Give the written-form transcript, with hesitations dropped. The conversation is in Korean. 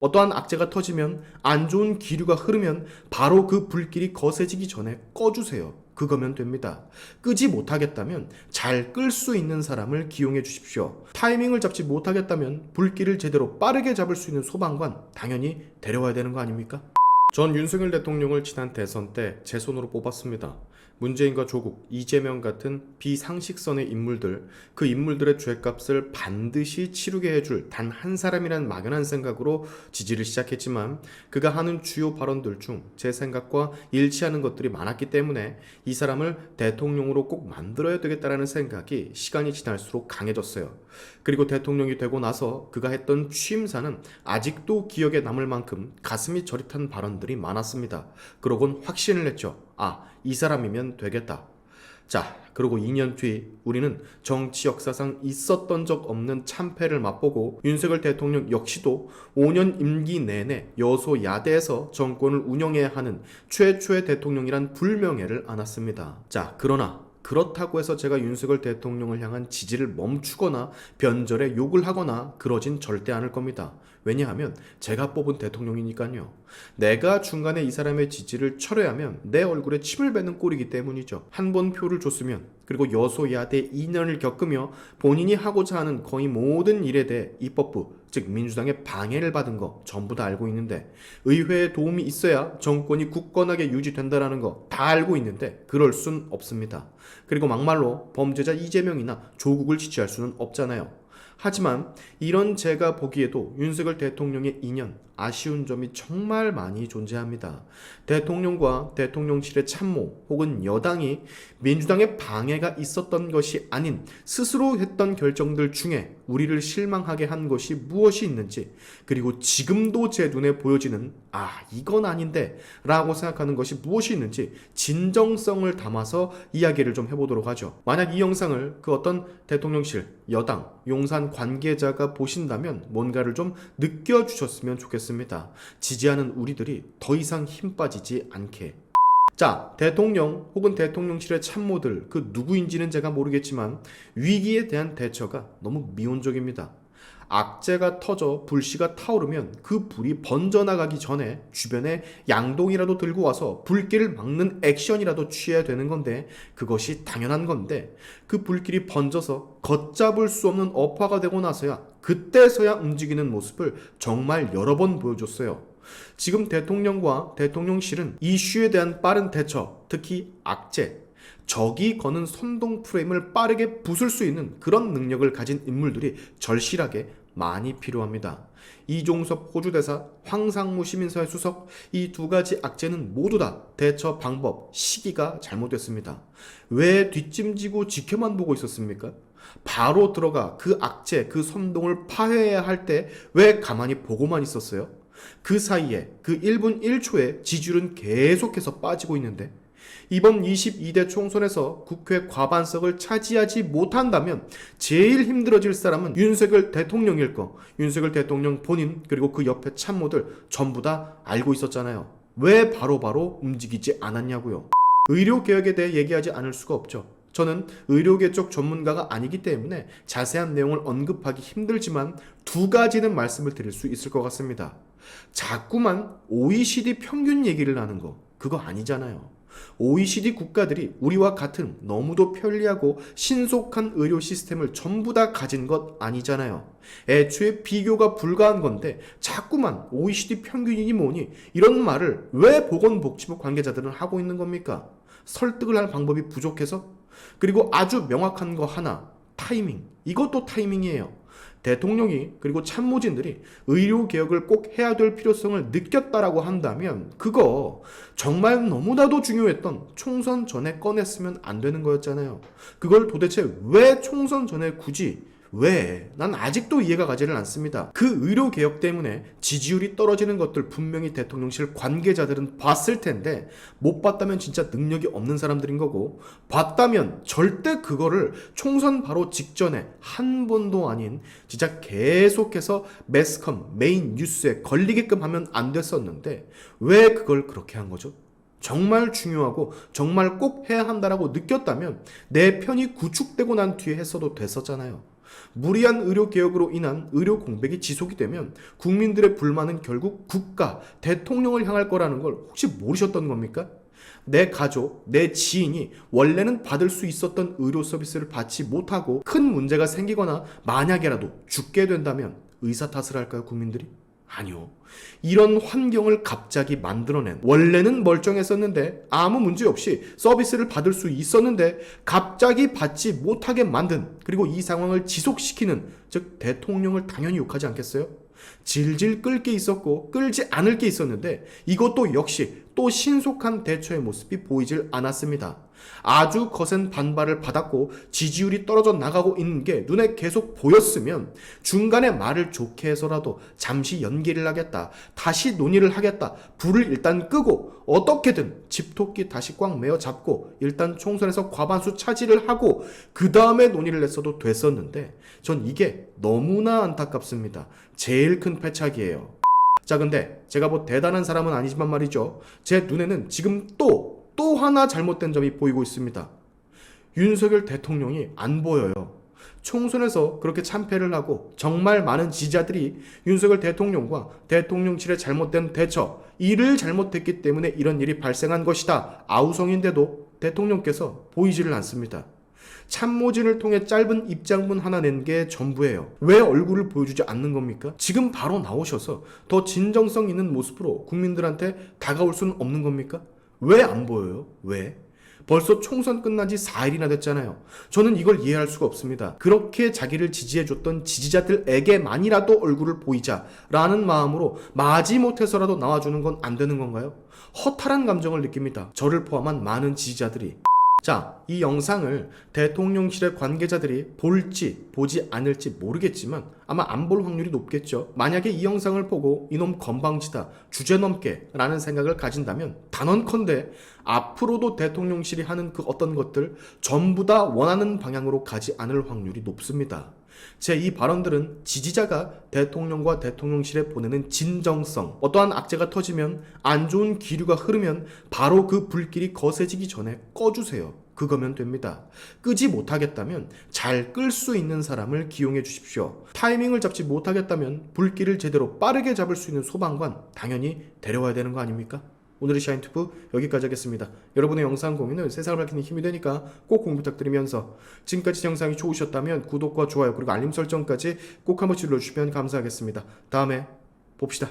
어떠한 악재가 터지면, 안 좋은 기류가 흐르면 바로 그 불길이 거세지기 전에 꺼주세요. 그거면 됩니다. 끄지 못하겠다면 잘 끌 수 있는 사람을 기용해 주십시오. 타이밍을 잡지 못하겠다면 불길을 제대로 빠르게 잡을 수 있는 소방관 당연히 데려와야 되는 거 아닙니까? 전 윤석열 대통령을 지난 대선 때 제 손으로 뽑았습니다. 문재인과 조국, 이재명 같은 비상식선의 인물들, 그 인물들의 죗값을 반드시 치르게 해줄 단 한 사람이란 막연한 생각으로 지지를 시작했지만, 그가 하는 주요 발언들 중 제 생각과 일치하는 것들이 많았기 때문에 이 사람을 대통령으로 꼭 만들어야 되겠다라는 생각이 시간이 지날수록 강해졌어요. 그리고 대통령이 되고 나서 그가 했던 취임사는 아직도 기억에 남을 만큼 가슴이 저릿한 발언들이 많았습니다. 그러곤 확신을 했죠. 이 사람이면 되겠다. 자, 그리고 2년 뒤 우리는 정치 역사상 있었던 적 없는 참패를 맛보고, 윤석열 대통령 역시도 5년 임기 내내 여소야대에서 정권을 운영해야 하는 최초의 대통령이란 불명예를 안았습니다. 자, 그러나 그렇다고 해서 제가 윤석열 대통령을 향한 지지를 멈추거나 변절에 욕을 하거나 그러진 절대 않을 겁니다. 왜냐하면 제가 뽑은 대통령이니까요. 내가 중간에 이 사람의 지지를 철회하면 내 얼굴에 침을 뱉는 꼴이기 때문이죠. 한 번 표를 줬으면, 그리고 여소야대 2년을 겪으며 본인이 하고자 하는 거의 모든 일에 대해 입법부, 즉 민주당의 방해를 받은 거 전부 다 알고 있는데, 의회의 도움이 있어야 정권이 굳건하게 유지된다는 거 다 알고 있는데 그럴 순 없습니다. 그리고 막말로 범죄자 이재명이나 조국을 지지할 수는 없잖아요. 하지만 이런 제가 보기에도 윤석열 대통령의 인연, 아쉬운 점이 정말 많이 존재합니다. 대통령과 대통령실의 참모 혹은 여당이 민주당의 방해가 있었던 것이 아닌 스스로 했던 결정들 중에 우리를 실망하게 한 것이 무엇이 있는지, 그리고 지금도 제 눈에 보여지는 이건 아닌데 라고 생각하는 것이 무엇이 있는지 진정성을 담아서 이야기를 좀 해보도록 하죠. 만약 이 영상을 그 어떤 대통령실, 여당, 용산 관계자가 보신다면 뭔가를 좀 느껴주셨으면 좋겠습니다. 지지하는 우리들이 더 이상 힘 빠지지 않게. 자, 대통령 혹은 대통령실의 참모들 그 누구인지는 제가 모르겠지만 위기에 대한 대처가 너무 미온적입니다. 악재가 터져 불씨가 타오르면 그 불이 번져나가기 전에 주변에 양동이라도 들고 와서 불길을 막는 액션이라도 취해야 되는 건데, 그것이 당연한 건데, 그 불길이 번져서 걷잡을 수 없는 업화가 되고 나서야, 그때서야 움직이는 모습을 정말 여러 번 보여줬어요. 지금 대통령과 대통령실은 이슈에 대한 빠른 대처, 특히 악재, 적이 거는 선동 프레임을 빠르게 부술 수 있는 그런 능력을 가진 인물들이 절실하게 많이 필요합니다. 이종섭 호주대사, 황상무 시민사회 수석, 이 두 가지 악재는 모두 다 대처 방법, 시기가 잘못됐습니다. 왜 뒷짐지고 지켜만 보고 있었습니까? 바로 들어가 그 악재, 그 선동을 파해야 할 때 왜 가만히 보고만 있었어요? 그 사이에 그 1분 1초에 지지율은 계속해서 빠지고 있는데, 이번 22대 총선에서 국회 과반석을 차지하지 못한다면 제일 힘들어질 사람은 윤석열 대통령일 거, 윤석열 대통령 본인 그리고 그 옆에 참모들 전부 다 알고 있었잖아요. 왜 바로바로 움직이지 않았냐고요. 의료개혁에 대해 얘기하지 않을 수가 없죠. 저는 의료계 쪽 전문가가 아니기 때문에 자세한 내용을 언급하기 힘들지만 두 가지는 말씀을 드릴 수 있을 것 같습니다. 자꾸만 OECD 평균 얘기를 하는 거, 그거 아니잖아요. OECD 국가들이 우리와 같은 너무도 편리하고 신속한 의료 시스템을 전부 다 가진 것 아니잖아요. 애초에 비교가 불가한 건데 자꾸만 OECD 평균이니 뭐니 이런 말을 왜 보건복지부 관계자들은 하고 있는 겁니까? 설득을 할 방법이 부족해서? 그리고 아주 명확한 거 하나, 타이밍. 이것도 타이밍이에요. 대통령이 그리고 참모진들이 의료개혁을 꼭 해야 될 필요성을 느꼈다라고 한다면 그거 정말 너무나도 중요했던 총선 전에 꺼냈으면 안 되는 거였잖아요. 그걸 도대체 왜 총선 전에 굳이, 왜? 난 아직도 이해가 가지를 않습니다. 그 의료개혁 때문에 지지율이 떨어지는 것들 분명히 대통령실 관계자들은 봤을 텐데, 못 봤다면 진짜 능력이 없는 사람들인 거고, 봤다면 절대 그거를 총선 바로 직전에 한 번도 아닌 진짜 계속해서 매스컴, 메인 뉴스에 걸리게끔 하면 안 됐었는데 왜 그걸 그렇게 한 거죠? 정말 중요하고 정말 꼭 해야 한다라고 느꼈다면 내 편이 구축되고 난 뒤에 했어도 됐었잖아요. 무리한 의료개혁으로 인한 의료 공백이 지속이 되면 국민들의 불만은 결국 국가, 대통령을 향할 거라는 걸 혹시 모르셨던 겁니까? 내 가족, 내 지인이 원래는 받을 수 있었던 의료 서비스를 받지 못하고 큰 문제가 생기거나 만약에라도 죽게 된다면 의사 탓을 할까요, 국민들이? 아니요. 이런 환경을 갑자기 만들어낸, 원래는 멀쩡했었는데 아무 문제 없이 서비스를 받을 수 있었는데 갑자기 받지 못하게 만든, 그리고 이 상황을 지속시키는, 즉 대통령을 당연히 욕하지 않겠어요? 질질 끌 게 있었고 끌지 않을 게 있었는데 이것도 역시 또 신속한 대처의 모습이 보이질 않았습니다. 아주 거센 반발을 받았고 지지율이 떨어져 나가고 있는 게 눈에 계속 보였으면 중간에 말을 좋게 해서라도 잠시 연기를 하겠다, 다시 논의를 하겠다, 불을 일단 끄고 어떻게든 집토끼 다시 꽉 메어 잡고 일단 총선에서 과반수 차지를 하고 그 다음에 논의를 했어도 됐었는데 전 이게 너무나 안타깝습니다. 제일 큰 패착이에요. 자, 근데 제가 뭐 대단한 사람은 아니지만 말이죠, 제 눈에는 지금 또 하나 잘못된 점이 보이고 있습니다. 윤석열 대통령이 안 보여요. 총선에서 그렇게 참패를 하고 정말 많은 지지자들이 윤석열 대통령과 대통령실의 잘못된 대처, 일을 잘못했기 때문에 이런 일이 발생한 것이다 아우성인데도 대통령께서 보이지를 않습니다. 참모진을 통해 짧은 입장문 하나 낸 게 전부예요. 왜 얼굴을 보여주지 않는 겁니까? 지금 바로 나오셔서 더 진정성 있는 모습으로 국민들한테 다가올 수는 없는 겁니까? 왜 안 보여요? 왜? 벌써 총선 끝난 지 4일이나 됐잖아요. 저는 이걸 이해할 수가 없습니다. 그렇게 자기를 지지해줬던 지지자들에게만이라도 얼굴을 보이자라는 마음으로 마지못해서라도 나와주는 건 안 되는 건가요? 허탈한 감정을 느낍니다. 저를 포함한 많은 지지자들이. 자, 이 영상을 대통령실의 관계자들이 볼지 보지 않을지 모르겠지만 아마 안 볼 확률이 높겠죠. 만약에 이 영상을 보고 이놈 건방지다, 주제넘게 라는 생각을 가진다면 단언컨대 앞으로도 대통령실이 하는 그 어떤 것들 전부 다 원하는 방향으로 가지 않을 확률이 높습니다. 제 이 발언들은 지지자가 대통령과 대통령실에 보내는 진정성, 어떠한 악재가 터지면, 안 좋은 기류가 흐르면 바로 그 불길이 거세지기 전에 꺼주세요. 그거면 됩니다. 끄지 못하겠다면 잘 끌 수 있는 사람을 기용해 주십시오. 타이밍을 잡지 못하겠다면 불길을 제대로 빠르게 잡을 수 있는 소방관 당연히 데려와야 되는 거 아닙니까? 오늘의 샤인투브 여기까지 하겠습니다. 여러분의 영상 공유는 세상을 밝히는 힘이 되니까 꼭 공유 부탁드리면서, 지금까지 영상이 좋으셨다면 구독과 좋아요 그리고 알림 설정까지 꼭 한 번씩 눌러주시면 감사하겠습니다. 다음에 봅시다.